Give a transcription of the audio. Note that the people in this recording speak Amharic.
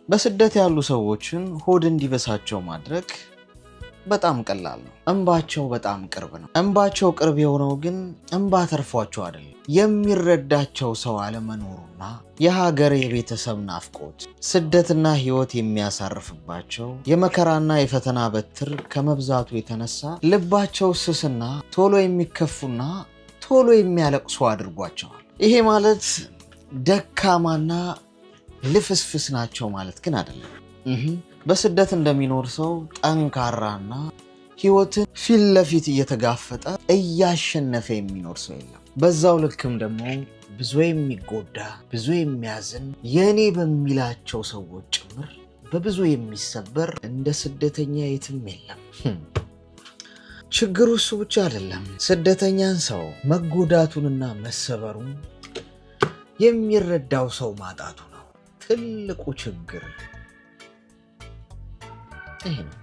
በስደት ያሉ ሰዎችን ሆድ እንዲበሳቸው ማድረግ በጣም ቀላል ነው። እንባቸው በጣም ቅርብ ነው። እንባቸው ቅርብ የሆነው ግን እንባ ተርፏቸው አይደለም። የሚረዳቸው ሰው አለመኖሩና የሀገር የቤተሰብ ናፍቆት ስደትና ህይወት የሚያሳርፍባቸው የመከራና የፈተና በትር ከመብዛቱ የተነሳ ልባቸው ስስና ቶሎ የሚከፉና ቶሎ የሚያለቅሱ አድርጓቸዋል። ይሄ ማለት ደካማና ልፍስፍስ ናቸው ማለት ግን አይደለም። በስደት እንደሚኖር ሰው ጠንካራና ህይወትን ፊት ለፊት እየተጋፈጠ እያሸነፈ የሚኖር ሰው የለም። በዛው ልክም ደግሞ ብዙ የሚጎዳ ብዙ የሚያዝን የኔ በሚላቸው ሰዎች ጭምር በብዙ የሚሰበር እንደ ስደተኛ የትም የለም። ችግሩ እሱ ብቻ አይደለም። ስደተኛን ሰው መጎዳቱንና መሰበሩን የሚረዳው ሰው ማጣቱ ነው ትልቁ ችግር። ይሄ ነው።